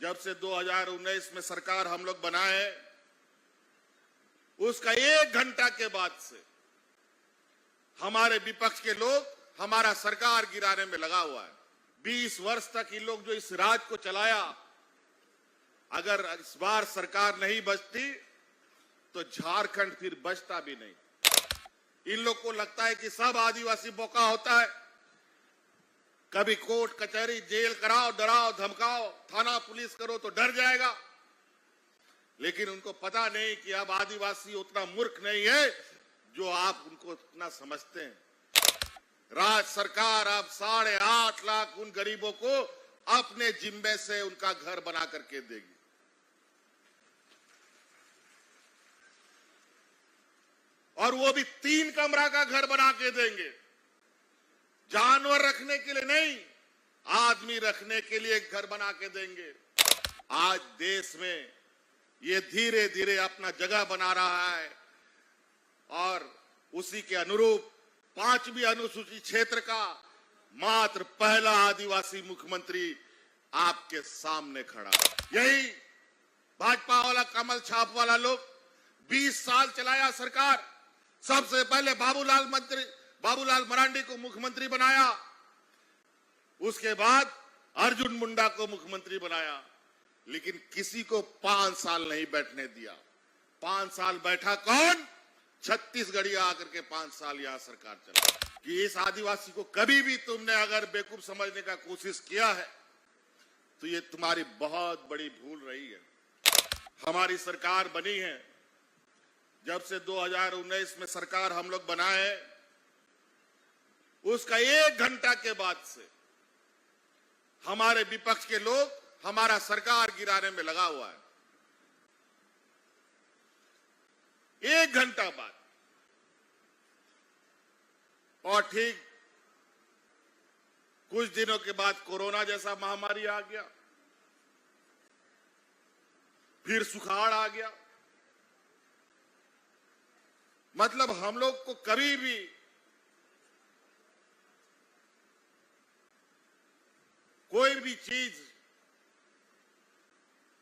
जब से 2019 में सरकार हम लोग बनाए, उसका 1 घंटा के बाद से हमारे विपक्ष के लोग हमारा सरकार गिराने में लगा हुआ है। 20 वर्ष तक ये लोग जो इस राज को चलाया, अगर इस बार सरकार नहीं बचती तो झारखंड फिर बचता भी नहीं। इन लोग को लगता है कि सब आदिवासी बोका होता है, कभी कोर्ट कचहरी जेल कराओ, डराओ धमकाओ, थाना पुलिस करो तो डर जाएगा। लेकिन उनको पता नहीं कि अब आदिवासी उतना मूर्ख नहीं है जो आप उनको उतना समझते हैं। राज्य सरकार अब 8.5 लाख उन गरीबों को अपने जिम्मे से उनका घर बना करके देगी। और वो भी 3 कमरा का घर बना के देंगे। जानवर रखने के लिए नहीं, आदमी रखने के लिए घर बना के देंगे। आज देश में ये धीरे धीरे अपना जगह बना रहा है और उसी के अनुरूप 5वीं अनुसूचित क्षेत्र का मात्र पहला आदिवासी मुख्यमंत्री आपके सामने खड़ा। यही भाजपा वाला कमल छाप वाला लोग 20 साल चलाया सरकार। सबसे पहले बाबूलाल मरांडी को मुख्यमंत्री बनाया, उसके बाद अर्जुन मुंडा को मुख्यमंत्री बनाया, लेकिन किसी को 5 साल नहीं बैठने दिया। 5 साल बैठा कौन? छत्तीसगढ़िया आकर के 5 साल यहां सरकार चला। कि इस आदिवासी को कभी भी तुमने अगर बेवकूफ समझने का कोशिश किया है तो ये तुम्हारी बहुत बड़ी भूल रही है। हमारी सरकार बनी है, जब से 2019 में सरकार हम लोग बनाए, उसका 1 घंटा के बाद से हमारे विपक्ष के लोग हमारा सरकार गिराने में लगा हुआ है। 1 घंटा बाद। और ठीक कुछ दिनों के बाद कोरोना जैसा महामारी आ गया, फिर सुखाड़ आ गया। मतलब हम लोग को कभी भी कोई भी चीज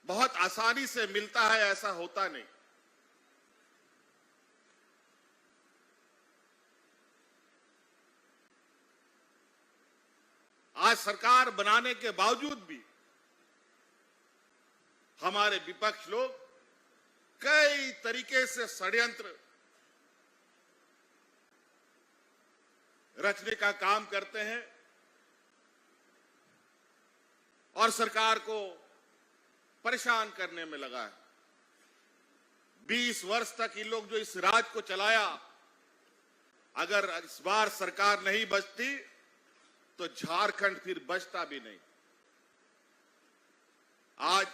बहुत आसानी से मिलता है ऐसा होता नहीं। आज सरकार बनाने के बावजूद भी हमारे विपक्ष लोग कई तरीके से षड्यंत्र रचने का काम करते हैं और सरकार को परेशान करने में लगा है। 20 वर्ष तक ये लोग जो इस राज को चलाया, अगर इस बार सरकार नहीं बचती तो झारखंड फिर बचता भी नहीं। आज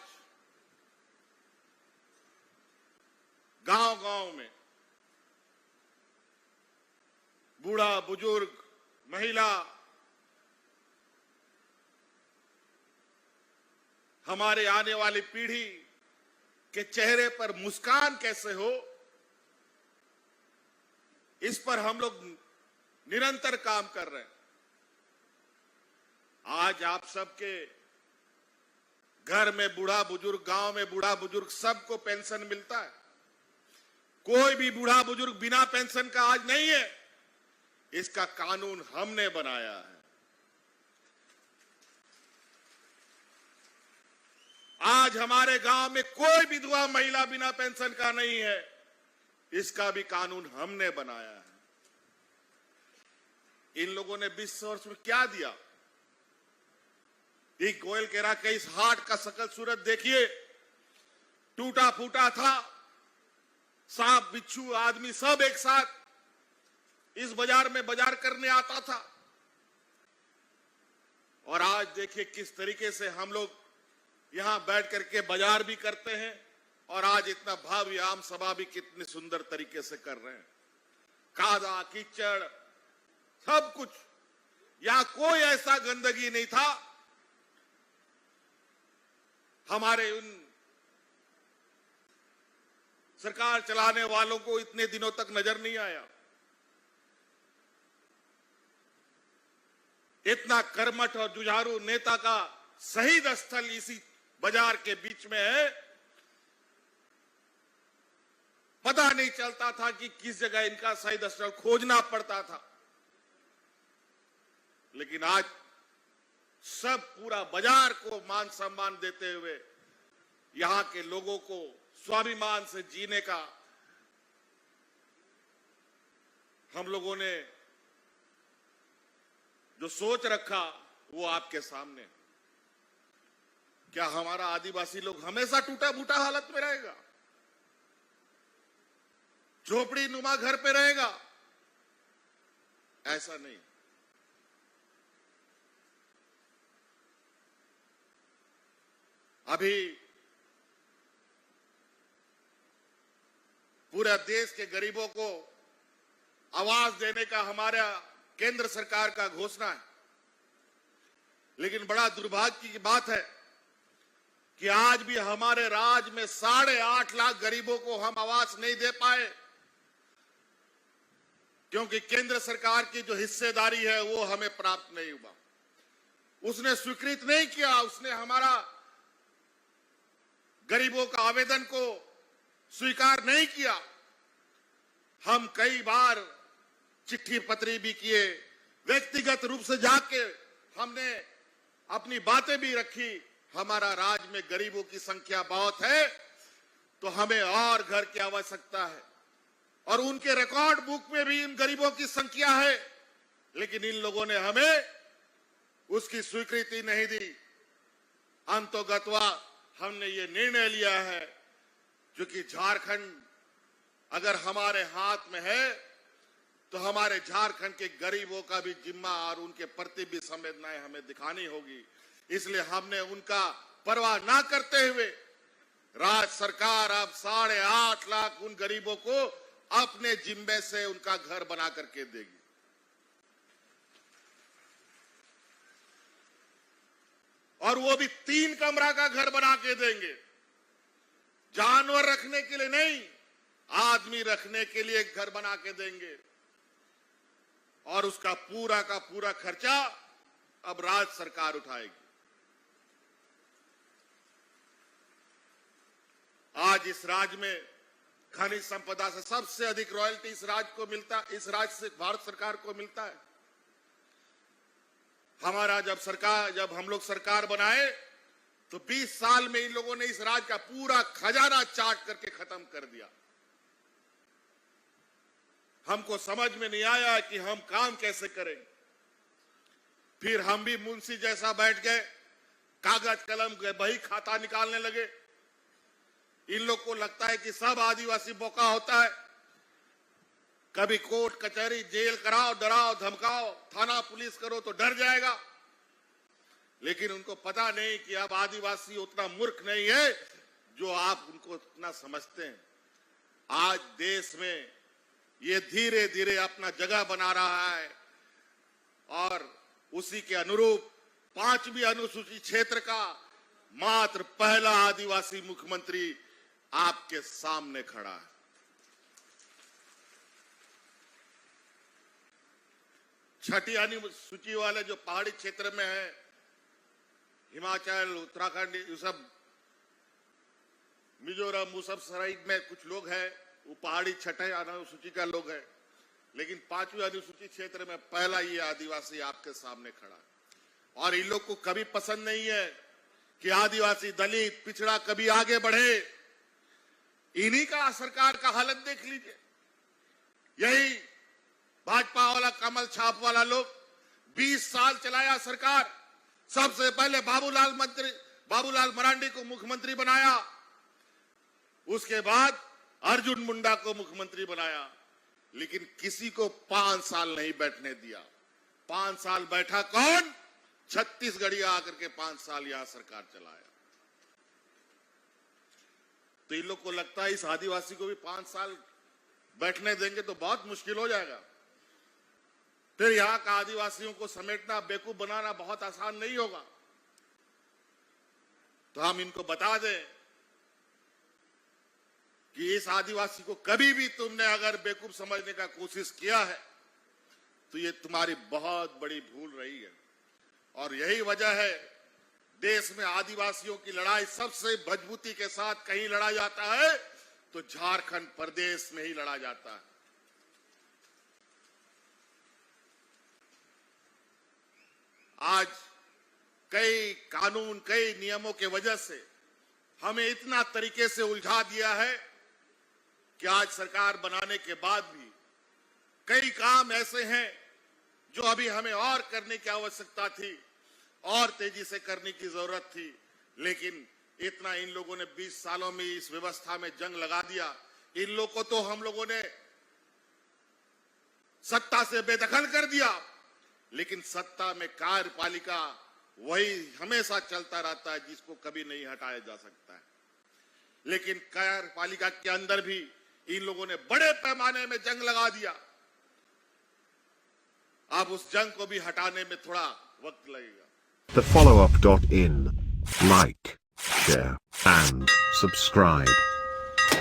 गांव-गांव में बूढ़ा बुजुर्ग महिला हमारे आने वाली पीढ़ी के चेहरे पर मुस्कान कैसे हो, इस पर हम लोग निरंतर काम कर रहे हैं। आज आप सबके घर में बूढ़ा बुजुर्ग, गांव में बूढ़ा बुजुर्ग सबको पेंशन मिलता है। कोई भी बूढ़ा बुजुर्ग बिना पेंशन का आज नहीं है। इसका कानून हमने बनाया है। आज हमारे गांव में कोई विधवा महिला बिना पेंशन का नहीं है। इसका भी कानून हमने बनाया है। इन लोगों ने 20 वर्ष में क्या दिया? एक गोयल कह रहा कि इस हाट का शकल सूरत देखिए, टूटा फूटा था। सांप बिच्छू आदमी सब एक साथ इस बाजार में बाजार करने आता था। और आज देखिए किस तरीके से हम लोग यहां बैठ करके बाजार भी करते हैं और आज इतना भव्य आम सभा भी कितने सुंदर तरीके से कर रहे हैं। कादा कीचड़ सब कुछ, यहां कोई ऐसा गंदगी नहीं था। हमारे उन सरकार चलाने वालों को इतने दिनों तक नजर नहीं आया। इतना कर्मठ और जुझारू नेता का शहीद स्थल इसी बाजार के बीच में है, पता नहीं चलता था कि किस जगह इनका सही स्थल खोजना पड़ता था। लेकिन आज सब पूरा बाजार को मान सम्मान देते हुए यहां के लोगों को स्वाभिमान से जीने का हम लोगों ने जो सोच रखा वो आपके सामने। क्या हमारा आदिवासी लोग हमेशा टूटा फूटा हालत में रहेगा, झोपड़ी नुमा घर पे रहेगा? ऐसा नहीं। अभी पूरे देश के गरीबों को आवाज देने का हमारा केंद्र सरकार का घोषणा है, लेकिन बड़ा दुर्भाग्य की बात है कि आज भी हमारे राज्य में 8.5 लाख गरीबों को हम आवास नहीं दे पाए, क्योंकि केंद्र सरकार की जो हिस्सेदारी है वो हमें प्राप्त नहीं हुआ। उसने स्वीकृत नहीं किया, उसने हमारा गरीबों का आवेदन को स्वीकार नहीं किया। हम कई बार चिट्ठी पत्री भी किए, व्यक्तिगत रूप से जाके हमने अपनी बातें भी रखी। हमारा राज्य में गरीबों की संख्या बहुत है, तो हमें और घर की आवश्यकता है, और उनके रिकॉर्ड बुक में भी इन गरीबों की संख्या है, लेकिन इन लोगों ने हमें उसकी स्वीकृति नहीं दी। अंतोगत्वा हमने ये निर्णय लिया है, क्योंकि झारखंड अगर हमारे हाथ में है तो हमारे झारखंड के गरीबों का भी जिम्मा और उनके प्रति भी संवेदनाएं हमें दिखानी होगी। इसलिए हमने उनका परवाह ना करते हुए राज्य सरकार अब 8.5 लाख उन गरीबों को अपने जिम्मे से उनका घर बना करके देगी। और वो भी 3 कमरा का घर बना के देंगे। जानवर रखने के लिए नहीं, आदमी रखने के लिए एक घर बना के देंगे, और उसका पूरा का पूरा खर्चा अब राज्य सरकार उठाएगी। आज इस राज्य में खनिज संपदा से सबसे अधिक रॉयल्टी इस राज्य को मिलता, इस राज्य से भारत सरकार को मिलता है। हमारा जब हम लोग सरकार बनाए तो 20 साल में इन लोगों ने इस राज्य का पूरा खजाना चाट करके खत्म कर दिया। हमको समझ में नहीं आया कि हम काम कैसे करें। फिर हम भी मुंशी जैसा बैठ गए, कागज कलम के बही खाता निकालने लगे। इन लोग को लगता है कि सब आदिवासी बोका होता है, कभी कोर्ट कचहरी जेल कराओ, डराओ धमकाओ, थाना पुलिस करो तो डर जाएगा। लेकिन उनको पता नहीं कि अब आदिवासी उतना मूर्ख नहीं है जो आप उनको उतना समझते हैं। आज देश में ये धीरे धीरे अपना जगह बना रहा है, और उसी के अनुरूप 5वीं अनुसूचित क्षेत्र का मात्र पहला आदिवासी मुख्यमंत्री आपके सामने खड़ा है। छठी अनुसूची वाले जो पहाड़ी क्षेत्र में है, हिमाचल, उत्तराखंड, ये सब, मिजोरम, वो सब सराई में कुछ लोग हैं, वो पहाड़ी छठे अनुसूची का लोग हैं, लेकिन 5वीं अनुसूचित क्षेत्र में पहला ये आदिवासी आपके सामने खड़ा है। और इन लोग को कभी पसंद नहीं है कि आदिवासी, दलित, पिछड़ा कभी आगे बढ़े। इन्हीं का सरकार का हालत देख लीजिए। यही भाजपा वाला कमल छाप वाला लोग 20 साल चलाया सरकार। सबसे पहले बाबूलाल मरांडी को मुख्यमंत्री बनाया, उसके बाद अर्जुन मुंडा को मुख्यमंत्री बनाया, लेकिन किसी को 5 साल नहीं बैठने दिया। 5 साल बैठा कौन? छत्तीसगढ़िया आकर के 5 साल यहां सरकार चलाया। तो इन लोग को लगता है इस आदिवासी को भी 5 साल बैठने देंगे तो बहुत मुश्किल हो जाएगा। फिर यहां का आदिवासियों को समेटना, बेवकूफ बनाना बहुत आसान नहीं होगा। तो हम इनको बता दें कि इस आदिवासी को कभी भी तुमने अगर बेवकूफ समझने का कोशिश किया है तो ये तुम्हारी बहुत बड़ी भूल रही है। और यही वजह है देश में आदिवासियों की लड़ाई सबसे मजबूती के साथ कहीं लड़ा जाता है तो झारखंड प्रदेश में ही लड़ा जाता है। आज कई कानून, कई नियमों के वजह से हमें इतना तरीके से उलझा दिया है कि आज सरकार बनाने के बाद भी कई काम ऐसे हैं जो अभी हमें और करने की आवश्यकता थी और तेजी से करने की जरूरत थी, लेकिन इतना इन लोगों ने 20 सालों में इस व्यवस्था में जंग लगा दिया। इन लोगों को तो हम लोगों ने सत्ता से बेदखल कर दिया, लेकिन सत्ता में कार्यपालिका वही हमेशा चलता रहता है जिसको कभी नहीं हटाया जा सकता है। लेकिन कार्यपालिका के अंदर भी इन लोगों ने बड़े पैमाने में जंग लगा दिया। अब उस जंग को भी हटाने में थोड़ा वक्त लगेगा। TheFollowUp.in. Like, share, and subscribe.